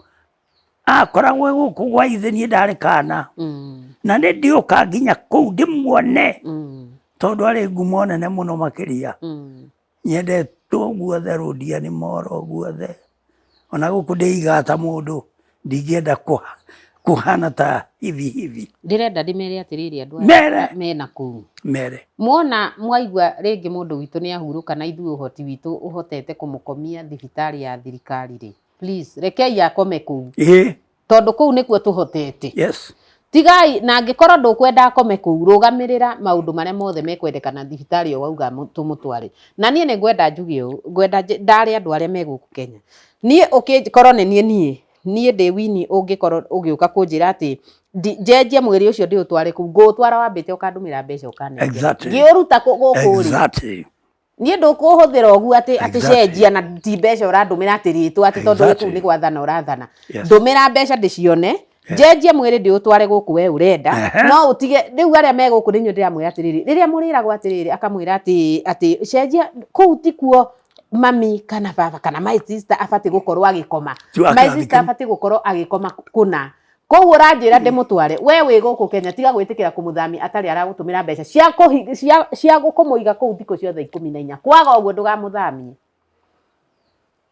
akoragwo gũkũ gwa ithe niĩ ndarĩ kana na nĩ ndiũka nginya kũu ndĩmuone tondũ arĩ ngumo nene mũno makĩria nyendetwo guothe rũndia nĩ moro guothe ona gũkũ ndĩigaga ta mũndũ ndingĩenda kuhana ta hivi ndirenda ndimere atiriri andu mere mena kuu mere muona mwaigua ringi mundu witu ni ahuruka na ithu uhoti witu uhotete kumukomia thibitari ya thirikari ri please rekei akome kuu tondu kuu nikuo tuhotete yes tigai na angikorwo ndukwenda akome kuu rugamirira maundu maria mothe mekwendekana thibitari yo wauga tumutware na nie ni ngwenda njuge ngwenda ndari andu aria me guku Kenya nie ukikorwo nie ndi wini ungikorwo ugiuka kunjira ati njenjie mwiri ucio ndi utware kuu ngutwara wambite ukandumira mbeca ukane ngiuruta guku exactly nie ndukuhuthira ugu ati cenjia na ti mbeca urandumira ati ritwa ati tondu kuu ni gwathana urathana ndumira mbeca ndicione njenjie mwiri ndi utware guku we urenda no utige riu aria me guku ninyo ndiramwira atiriri riria muriragwo atiriri akamwira ati cenjia kuu tikuo mami kana baba kana my sister afati gukorwo agikoma my sister afati gukorwo agikoma kuna kou uranjira ndimutware we wi guku Kenya tiga gwitikira kumuthami atari aragutumira mbeca cia gukumuiga kou thiko ciothe 14 kwaga uguo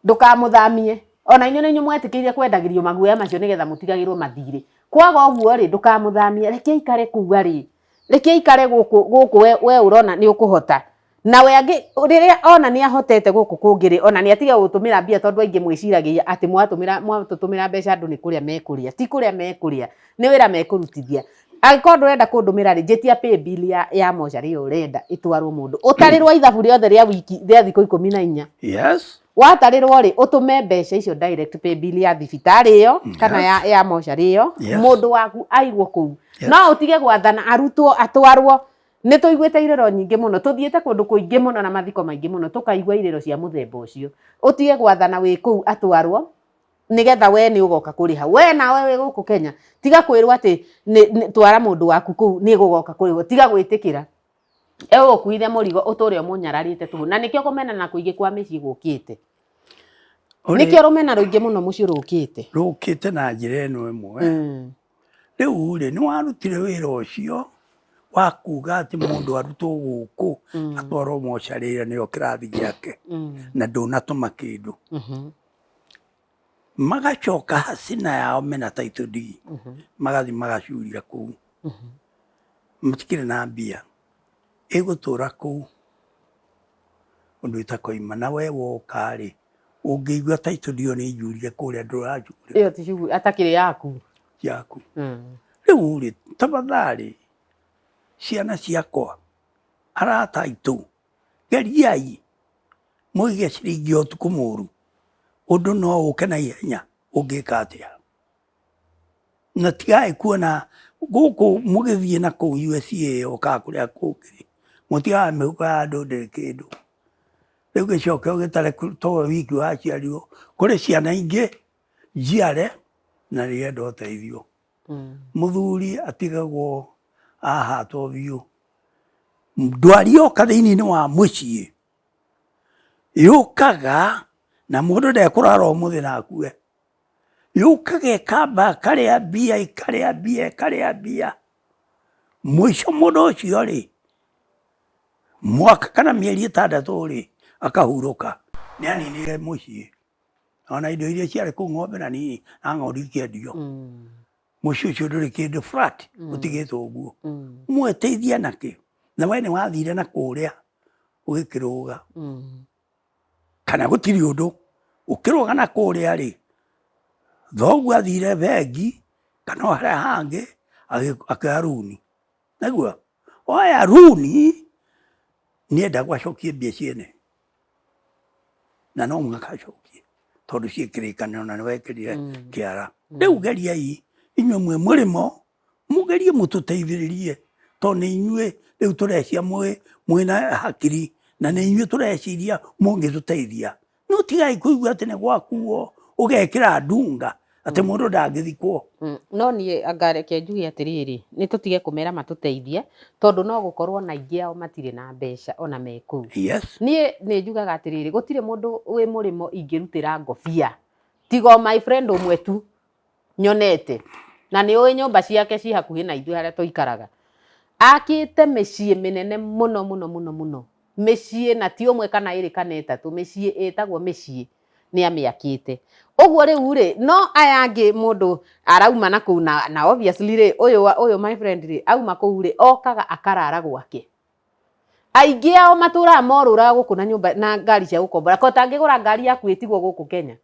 ndukamuthamie ona inyo ninyu mwetikirie kwendagirio maguoya macio nigetha mutigagirwo mathire kwaga uguo ri ndukamuthamie reke ikare kuga ri reke ikare guku we urona ni ukuhota na we angi riria ona ni ahotete guku kungiri ona ni atige gutumira mbia tondu aingi mwiciragia ati mwatutumira mbeca andu ni kuria mekuria ti kuria mekuria ni wira mekurutithia agikorwo ndurenda kundumira ri njitia pay bill ya mochari yo urenda itwarwo mundu utarirwo ithabu riothe ria wiki ria thiko 14 yes watarirwo ri utume mbeca icio direct pay bill ya thibitari yo kana ya mochari yo mundu waku aigwo kuu no utige gwathana arutwo atwarwo ni tuiguite irero nyingi muno tuthiete kundu kuingi muno na mathiko maingi muno tukaigwa irero cia muthemba ucio utige gwathana wi kuu atwarwo nigetha we ni ugoka kuriha we nawe wi guku Kenya tiga kwirwo ati twara mundu waku kuu ni gugoka kuriho tiga gwitikira ukuire murigo uture munyararite tu na nikio kumena na kuingi kwa micii gukite nikio rumena ruingi muno mucio rukite na njira eno imwe riu ri ni warutire wira ucio wa kuga ati mundu arutwo guku atwarwo mochari niyo kirathi giake na ndunatuma kindu magacoka hasina yao mena title deed magathi magacuria kuu mutikire na mbia igutura kuu undu itakoima na we woka ri ungiigua title deed ni njurie kuria ndurajuria iyo ti atakire yaku riu ri tafadhali ciana ciakwa arata aitu geriai muige ciringi utuku muru undu no uke na ihenya ungika atia na tigai kuona guku mugithie na ku USA oka kuria kungiri mutiga mehuka andu ndiri kindu riu gicoke ugitare to wiki waciarirwo kuri ciana ingi njiare na rienda uteithio muthuri atigagwo ahatwo biu ndwari oka thiini wa mucii yukaga na mundu ndekurara umuthi na akue yukaga ikamba karia bia mwisho mundu ucio ri mwaka kana mieri 6 ri akahuruka ni aninire mucii ona indo iria ciari ku ng'ombe na ni ng'ondu ikiendio mucio ucio nduri kindu flat utigitwo uguo mweteithia naki na we ni wathire na kuria ugikiruga kana gutiri undu ukiruga na kuria ri thogu athire bengi kana haria hangi akaya runi naguo oya runi nienda gwacokie mbia ciene na no mwakacokie tondu ciikirikanio na niwekirire kiara riu geriai inywe mwe murimo mugerie mututeithiririe tondu ni inywe riu turecia mwina hakiri na ni inywe tureciria mungituteithia no tigai kuigua ati ni gwakuo ugekira ndunga ati mundu ndangithikwo no ni angareke njuge atiriri ni tutige kumera matuteithie tondu no gukorwo na ingi ao matire na mbeca ona meku ni njugaga atiriri gutire mundu wi murimo ingirutira ngofia tigo my friend umwe tu nyonete na ni uwi nyumba ciake ci hakuhi na ithu haria tuikaraga akite micii minene muno micii na ti umwe kana iri kana itatu micii etagwo micii nä amä akite å guo rä u rä no aya angä må ndå arauma na kå na obviously rä å yå my friend rä auma kå u rä okaga akarara gwake aingä ao matå raga morå raga gå kå na nyå na ngari cia gå kombora ko tangä gå ra ngari yaku ä tigwo gå kå Kenya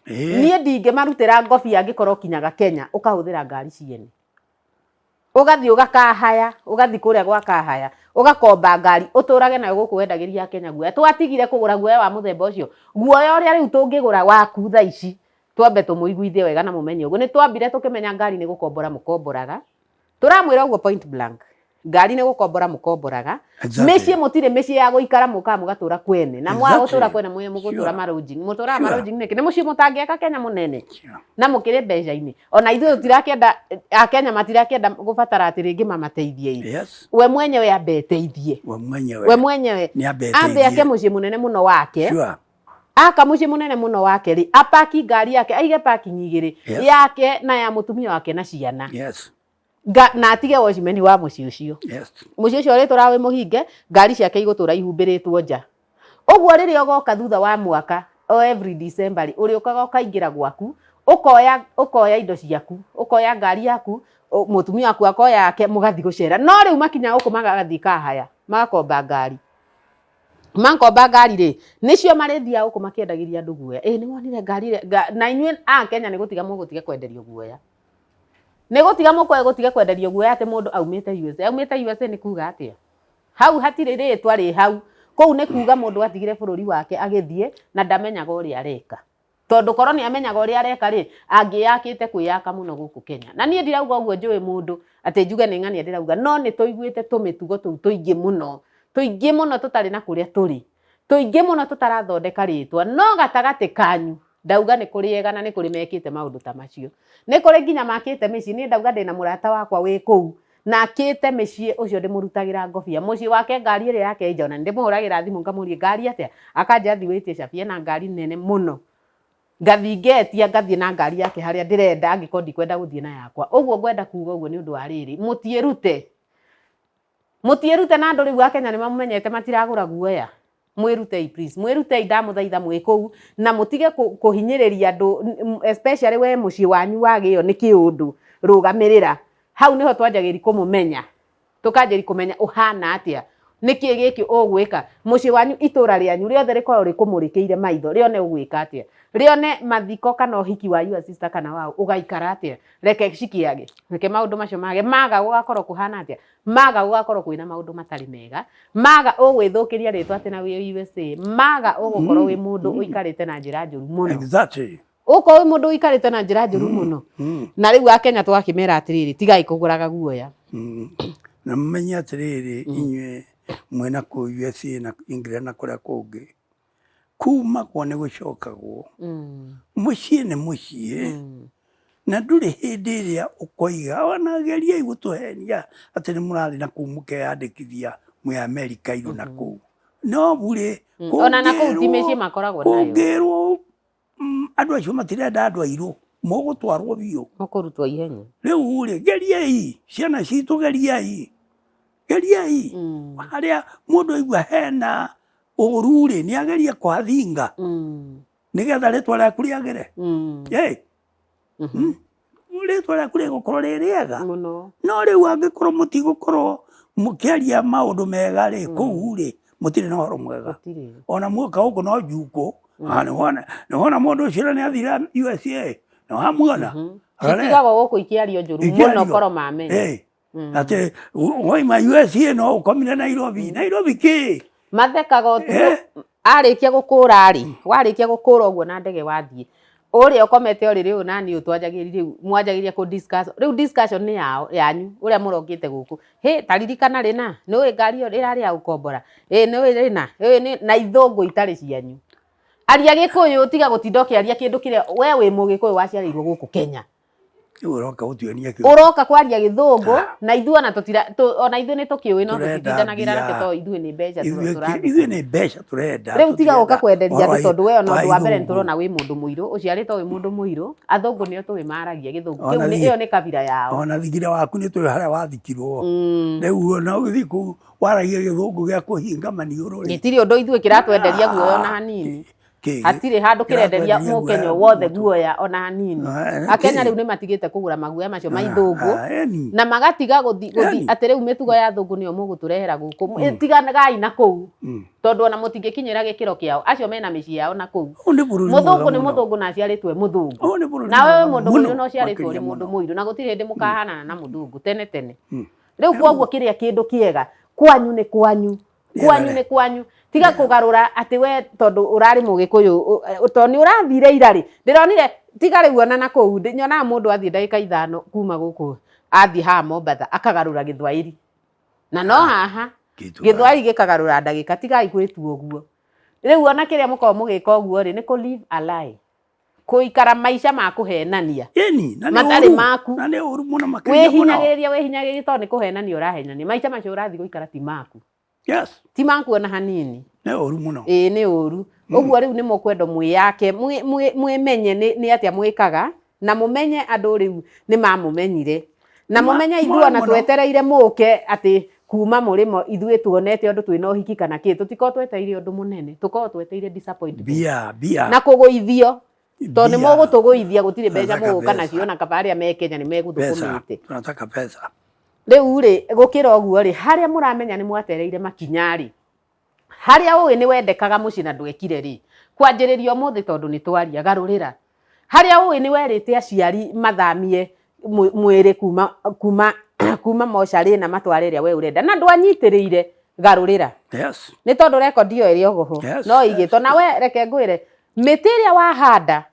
niä ndingä marutä ra ngobi angä korwo kinyaga Kenya å kahå thä ra ngari ciene å gathiä å gakahaya å gathiä kå rä a gwakahaya å gakomba ngari å tå rage nayo gå kå wendagä ria Kenya guoya twatigire kå gå ra guoya wa må themba å cio guoya å rä a rä u tå ngä gå ra waku tha ici twambe tå må iguithie wega na må menye å guo nä twambire tå kä menya ngari nä gå kombora må komboraga tå ramwä ra å guo point blank ngari nä gå kombora må komboraga mä ciä må tirä mä ciä ya gå ikara må kaga må gatå ra kwene na mwaga gå tå ra kwene må gå tå ra marånjini må tå raga marånjini nä kä nä må ciä må tangä aka Kenya må nene na må kä rä mbeca-inä ona ithuä tå tirakenda akenya matirakenda gå batara atä rä ngä mamateithie we mwenyewe ambe eteithie we mwenyewe ambe ake må ciä må nene må no wake aka må ciä må nene må no wake rä apaki ngari yake aige parking igä rä yake na ya må tumia wake na ciana na atige wacimeni wa muciĩ ũcio muciĩ ũcio rĩ tũra wĩ mũhinge ngari ciake igũtũra ihumbĩrĩtwo nja ũguo rĩrĩa ũgoka thutha wa mwaka o every December rĩ ũrĩũkaga ũkaingĩra gwaku ũkoya indo ciaku ũkoya ngari yaku mũtumia waku akoya yake mũgathiĩ gũcera no rĩu makinya gũkũ magathiĩ kahaya magakomba ngari rĩ nĩcio marĩthiaga gũkũ makĩendagĩria andũ guoya nĩ wonire ngari na inyuĩ a Kenya nĩ gũtiga mũgũtiga kwenderio guoya nä gå tiga må kwe gå tiga kwenderio guoya atä må ndå aumä te USA nä kuga atä hau hatirä rä twa rä hau kå u nä kuga må ndå atigire bå rå ri wake agä thiä na ndamenyaga å rä a areka tondå korwo nä amenyaga å rä a areka rä angä yakä te kwä yaka må no gå kå Kenya na niä ndirauga å guo njå ä må ndå atä njuge nä ng'ania ndä rauga no nä tå iguä te tå mä tugo tå u tå ingä må no tå tarä na kå rä a tå rä tå ingä må no tå tarathondeka rä twa no gatagatä kanyu ndauga nä kå rä ega na nä kå rä mekä te maå ndå ta macio nä kå rä nginya makä te mä ciä niä ndauga ndä na må rata wakwa wä kå u na akä te mä ciä å cio ndä må rutagä ra ngobia må ciä wake ngari ä rä yake nja ona ndä må hå ragä ra thimå ngamå rie ngari atä akanja thiä wä tie cabi ena ngari nene må no ngathi ngetia ngathiä na ngari yake harä a ndä renda angä korwo ndikwenda gå thiä na yakwa å guo ngwenda kuga å guo nä å ndå wa rä rä må tiä rute na andå rä u a Kenya nä mamå menyete matiragå ra guoya mwirutei please mwirutei ndamuthaitha mwĩ kũu na mutige kuhinyĩrĩria andũ especially we muciĩ wanyu wagĩo nĩ kĩũndũ rũgamĩrĩra hau niho twanjagĩri kũmũmenya tũkanjĩri kũmenya ũhana atĩa nĩkĩ gĩkĩ ũgwĩka muciĩ wanyu itũra rĩanyu rĩothe rĩkorwo rĩkũmũrĩkĩire maitho rĩone ũgwĩka atĩa rĩone mathiko kana ũhiki wa your sister kana wao ũgaikara atĩa reke cikiage reke maũndũ macio mage maga gũgakorwo kũhana atĩa maga gũgakorwo kwĩna maũndũ matarĩ mega maga ũgwĩthũkĩria rĩtwa atĩ na wĩ USA maga ũgũkorwo wĩ mũndũ ũikarĩte na njĩra njũru mũno exactly ũkorwo wĩ mũndũ ũikarĩte na njĩra njũru mũno na rĩu akenya twakĩmera atĩrĩrĩ tigai kũgũraga guoya na mũmenye atĩrĩrĩ inyuĩ mwena kũu USA na England na kũrĩa kũngĩ kuma kwa nĩ gũcokagwo mũciĩ nĩ mũciĩ na ndũrĩ hĩndĩ ĩrĩa ũkoiga ona geriai gũtũhenia atĩ nĩ mũrathiĩ na kũu mũkeyandĩkithia mwĩ Amerika irũ na kũu no burĩ ona na kũu ti mĩciĩ makoragwo nayo kũngĩrwo andũ acio matirenda andũ airũ mũgũtwarwo biũ mũkũrutwo ihenya rĩu rĩ geriai ciana citũ geriai harĩa mũndũ aigua hena ũru rĩ nĩ ageria kwathinga nĩgetha rĩtwa rĩaku rĩagĩre rĩtwa rĩaku rĩgũkorwo rĩ rĩega no rĩu angĩkorwo mũtigũkorwo mũkĩaria maũndũ mega rĩ kũu rĩ mũtirĩ na ũhoro mwega ona muoka gũkũ no njukũ nĩ wona mũndũ ũcio nĩ athira USA nĩ wamuona citigagwo gũkũ ikĩario njũru mũno korwo mamenya atĩ waima USA no ũkomire Nairobi kĩ mathekaga ũtukũ arĩkia gũkũra rĩ warĩkia gũkũra ũguo na ndege wathiĩ ũrĩa ũkomete ũrĩrĩ ũyũ nani ũtwanjagĩri rĩu mwanjagĩria kũ discuss rĩu discussion nĩ yanyu ũrĩa mũrokĩte gũkũ taririkana rĩna nĩũĩ ngari ĩyo ĩrarĩ ya gũkombora nĩũĩ rĩna na ithũngũ itarĩ cianyu aria Gĩkũyũ tiga gũtinda ũkĩaria kĩndũ kĩrĩa we wĩ Mũgĩkũyũ waciarĩirwo gũkũ Kenya uroka kwaria Gĩthũngũ na ithuĩ ona ithuĩ nĩ tũkĩũĩ no tũtitindanagĩra nake tondũ ithuĩ nĩ mbeca tũrenda rĩu tiga gũka kwenderia andũ tondũ we ona ũndũ wa mbere nĩ tũrona wĩ mũndũ mũirũ ũciarĩtwo wĩ mũndũ mũirũ athũngũ nĩo tũĩ maragia Gĩthũngũ ĩyo nĩ kabira yao ona thigira waku nĩ tũĩ harĩa wathikirwo rĩu ona ũgĩthiĩ kũu waragia Gĩthũngũ gĩa kũhinga maniũrũ gĩtirĩ ũndũ ithuĩ kĩratwenderia guoya ona hanini hatirĩ handũ kĩrenderia mũkenya wothe guoya ona hanini. Akenya rĩu nĩ matigĩte kũgũra maguoya macio ma ithũngũ na magatiga gũthi atĩ rĩu mĩtugo ya thũngũ nĩyo mũgũtũrehera gũkũ. Tiganagai na kũu tondũ ona mũtingĩkinyĩra gĩkĩro kĩao, acio mena mĩciĩ yao na kũu. Mũthũngũ nĩ mũthũngũ na aciarĩtwo mũthũngũ, na wewe mũndũ mũirũ no ciarĩtwo ũrĩ mũndũ mũirũ, na gũtirĩ hĩndĩ mũkahanana na mũthũngũ tene. Rĩu kwoguo kĩrĩa kĩndũ kĩega kwanyu nĩ kwanyu, kwanyu nĩ kwanyu. Tiga kũgarũra atĩ we tondũ ũrarĩ Mũgĩkũyũ tondũ nĩ ũrathire ira-rĩ. Ndĩronire tiga rĩu ona na kũu nyonaga mũndũ athiĩ ndagĩka ithano kuma gũkũ athiĩ haha Mombatha akagarũra Gĩthwaĩri, na no haha Gĩthwaĩri gĩkagarũra ndagĩka. Tigai gwĩtua ũguo. Rĩu ona kĩrĩa mũkorwo mũgĩka ũguo-rĩ nĩ kũ live a lie, kũikara maica ma kũhenania matarĩ maku. Wĩhinyagĩrĩrie tondũ nĩ kũhenania ũrahenania. Maica macio ũrathiĩ gũikara ti maku. Ti maku ona hanini. Nĩ ũru mũno. Nĩ ũru. Ũguo rĩu nĩ mũkwenda mwĩyake, mwĩmenye nĩ atĩa mwĩkaga, na mũmenye andũ rĩu nĩ mamũmenyire, na mũmenye ithuĩ ona twetereire mũke atĩ kuma mũrĩmo ithuĩ tuonete ũndũ twĩna ũhiki kana kĩ, tũtikorwo twetereire ũndũ mũnene, tũkorwo twetereire disappointment na kũgũithio. Tondũ nĩ mũgũtũgũithia, gũtirĩ mbeca mũgũka nacio, na kaba arĩa me Kenya nĩ megũthũkũmĩte. Tunataka pesa. Rĩu-rĩ gũkĩra ũguo-rĩ, harĩa mũramenya nĩ mwatereire makinya-rĩ, harĩa ũĩ nĩ wendekaga mũciĩ na ndwekire-rĩ, kwanjĩrĩria ũmũthĩ tondũ nĩ twaria, garũrĩra. Harĩa ũĩ nĩ werĩte aciari mathamie mwĩrĩ kuma mocarĩ na matware ĩrĩa we ũrenda na ndwanyitĩrĩire, garũrĩra. Nĩ tondũ rekondi ĩyo ĩrĩ ogoho no igĩtwo. Na we reke ngwĩre mĩtĩ ĩrĩa wahanda,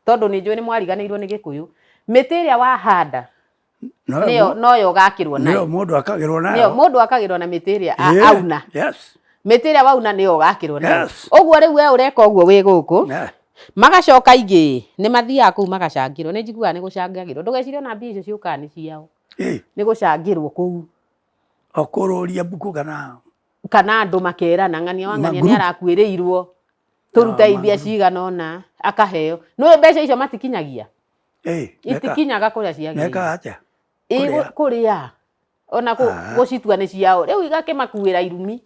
tondũ nĩ njũĩ nĩ mwariganĩirwo nĩ Gĩkũyũ, mĩtĩ ĩrĩa wahanda noyo ũgakĩrwo nayo. Mũndũ akagĩrwo na mĩtĩ ĩrĩa auna. Mĩtĩ ĩrĩa wauna nĩyo ũgakĩrwo nayo. Ũguo rĩu we ũreka ũguo wĩ gũkũ, magacoka ingĩ nĩ mathiaga kũu magacangĩrwo. Nĩ njiguaga nĩ gũcangagĩrwo. Ndũgecirie ona mbia icio ciũkaga nĩ ciao, nĩ gũcangĩrwo kũu. Okũrũria mbuku kana andũ makerana ng'ania wa ng'ania nĩ arakuĩrĩirwo tũrute mbia cigana ũna akaheo. Nĩũĩ mbeca icio matikinyagia, itikinyaga kũrĩa ciagĩrĩire. Kũrĩa ona gũcitua nĩ ciao. Rĩu igakĩmakuĩra irumi,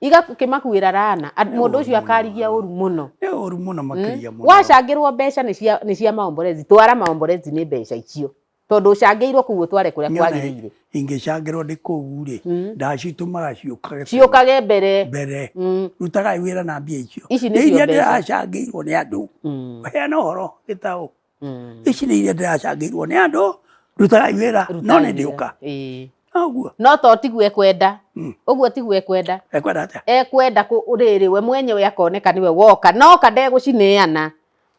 igakĩmakuĩra rana, mũndũ ũcio akarigia ũru mũno. Nĩ ũru mũno makĩria mũno. Wacangĩrwo mbeca nĩ cia maomborezi, twara maomborezi nĩ mbeca icio, tondũ ũcangĩirwo kũu ũtware kũrĩa kwagĩrĩire. Ingĩcangĩrwo ndĩ kũu-rĩ, ndacitũmaga ciũkage mbere. Rutagai wĩra na mbia icio. Ici nĩ cio mbeca ndĩracangĩirwo nĩ andũ. Heana ũhoro gĩtaũ. Ici nĩ iria ndĩracangĩirwo nĩ andũ, rutagai wĩra no nĩ ndĩũka. No to tiguo ekwenda. Ũguo tiguo ekwenda. Ekwenda atĩa? Ekwenda rĩrĩ we mwenyewe akoneka nĩwe woka, noka ndegũcineana.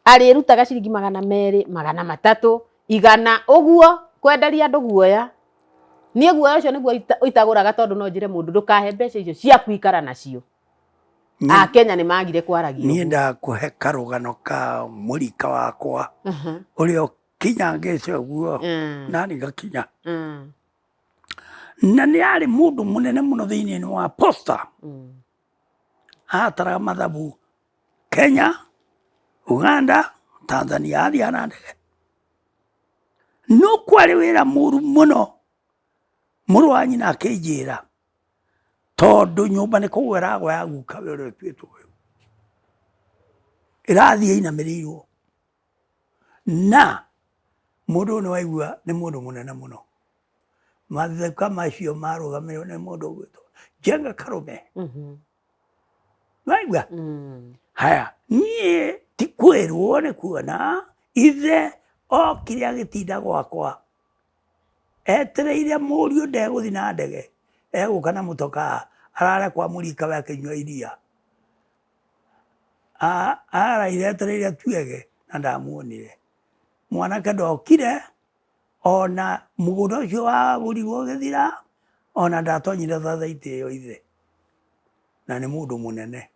Arĩrutaga ciringi 200, 300, 100, ũguo kwenderia andũ guoya. Niĩ guoya ũcio nĩguo itagũraga tondũ no njĩre mũndũ ndũkahe mbeca icio cia kuikara nacio. Akenya nĩ magire kwaragia. Niĩ ndakũhe karũgano ka mũrika wakwa ũrĩa ũkinyangĩte ũguo nani ngakinya. Na nĩ arĩ mũndũ mũnene mũno thĩinĩ wa Posta. Ataraga mathabu Kenya, Uganda, Tanzania, athiaga na ndege. No kwarĩ wĩra mũru mũno. Mũrũ wa nyina akĩnjĩra tondũ nyũmba nĩ kũgũa ĩragũa ya guka we ũrĩa ũtuĩtwo ũyũ, ĩrathiĩ ĩinamĩrĩirwo. Na mũndũ ũyũ nĩ waigua nĩ mũndũ mũnene mũno. Matheka macio marũgamĩrĩirwo nĩ mũndũ ũgwĩtwo Njenga Karume. Waigua? Haya, niĩ ti kwĩrwo nĩ kuona ithe okire agĩtinda gwakwa etereire mũriũ ndegũthiĩ na ndege, egũka na mũtoka arare kwa mũrika we akĩnyua iria. Araire etereire tuege na ndamuonire. Mwanake ndokire ona mũgũnda ũcio wagũrirwo ũgĩthira, ona ndatonyire thathaitĩ ĩyo ithe. Na nĩ mũndũ mũnene.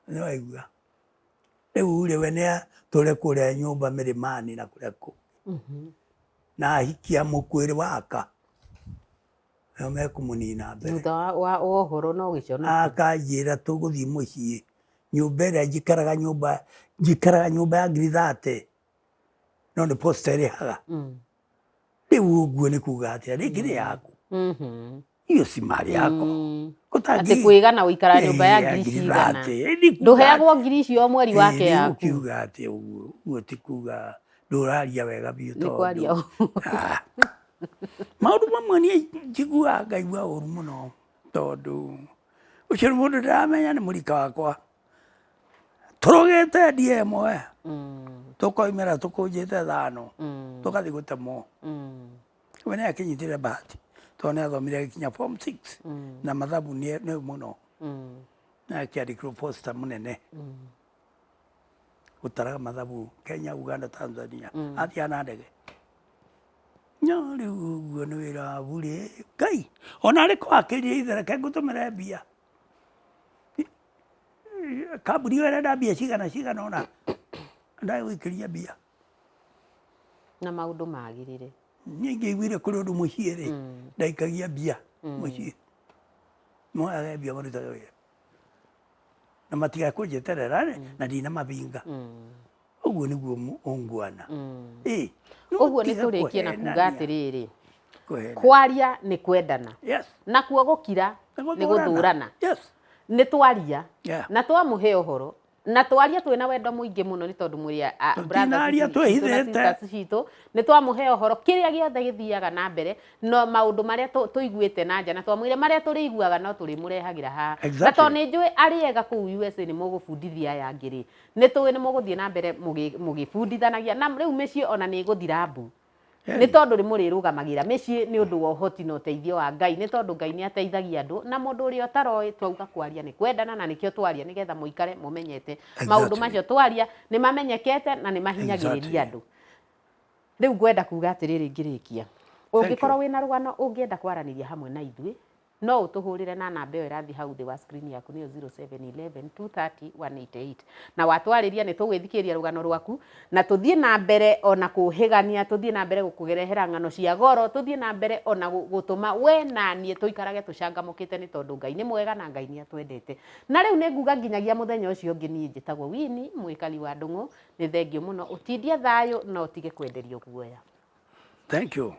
Nĩ waigua? Rĩu we nĩ tũrĩ kũrĩa nyũmba Mĩrĩmani na kũrĩa kũngĩ. Na ahikia mũkwĩrĩ waka. Nĩo mekũmũnina mbere. Thutha wa ũhoro no gĩcono. Akanjĩra tũgũthiĩ mũciĩ. Nyũmba ĩrĩa njikaraga nyũmba ya ngiri 30. No nĩ Posta ĩrĩhaga. Rĩu ũguo nĩ kuga atĩa rĩngĩ nĩ yaku. hiyo si mali yako. Ati kuigana uikara nyumba ya ngiri cigana nduheagwo ngiri icio mweri wake yaku ukiuga ati uguo ti kuga nduraria wega biũ nĩ kwaria maũndũ mamwe niĩ njiguaga ngaigua ũru mũno tondũ ũcio nĩ mũndũ ndĩramenya nĩ mũrika wakwa tũrũgĩte ndie ĩmwe tũkoimĩra tũkũnjĩte thano tũgathiĩ gũtemwo we nĩ akinyitire bahati tondũ nĩ athomire gĩkinya form 6 na mathabu nĩ mũno na akĩandĩkĩrwo posta mũnene gũtaraga mathabu Kenya, Uganda, Tanzania athiaga na ndege no rĩu ũguo nĩ wĩra wa burĩ Ngai ona arĩ kwakĩrire ithereke ngũtũmĩre mbia kambuni ĩyo ĩrenda mbia cigana ona ndagũikĩria mbia na maũndũ magĩrĩre niĩ ngĩiguire kũrĩ ũndũ mũciĩ rĩ ndaikagia mbia mũciĩ moyaga mbia marutaga wĩra na matigae kũnjeterera na ndinamabinga ũguo nĩguo ũngwana ũguo nĩ tũrĩkie na kuga atĩrĩrĩ kwaria nĩ kwendana nakuo gũkira nĩ gũthũrana nĩ twaria na twamũhe ũhoro na twaria twĩna wendo mũingĩ mũno nĩ tondũ mũrĩ citũ nĩ twamũhe ũhoro kĩrĩa gĩothe gĩthiaga na mbere no maũndũ marĩa tũiguĩte na nja na twamwĩre marĩa tũrĩiguaga no tũrĩmũrehagĩra haha na tondũ nĩ njũĩ arĩ ega kũu USA nĩ mũgũbundithia aya angĩ nĩ tũĩ nĩ mũgũthiĩ na mbere mũgĩbundithanagia na rĩu mĩciĩ ona nĩ ĩgũthira mbu nĩ tondũ nĩ mũrĩrũgamagĩra mĩciĩ nĩ ũndũ wa ũhoti na ũteithio wa Ngai nĩ tondũ Ngai nĩ ateithagia andũ na mũndũ ũrĩa ũtaroĩ twauga kwaria nĩ kwendana na nĩkĩo twaria nĩgetha mũikare mũmenyete maũndũ macio twaria nĩ mamenyekete na nĩ mahinyagĩrĩria andũ rĩu ngwenda kuga atĩrĩrĩ ngĩrĩkia ũngĩkorwo wĩna rũgano ũngĩenda kwaranĩria hamwe na ithuĩ no ũtũhũrĩre na namba ĩyo ĩrathiĩ hau thĩ wa screen yaku nĩyo 0711230188 na watwarĩria nĩ tũgwĩthikĩria rũgano rwaku na tũthiĩ na mbere ona kũhĩgania tũthiĩ na mbere gũkũgerehera ng'ano cia goro tũthiĩ na mbere ona gũtũma we na niĩ tũikarage tũcangamũkĩte nĩ tondũ Ngai nĩ mwega na Ngai nĩ atwendete na rĩu nĩ nguga nginyagia mũthenya ũcio ũngĩ niĩ njĩtagwo Winnie mũikari wa Ndung'u nĩ thengio mũno ũtindie thayũ na ũtige kwenderio guoya. Thank you.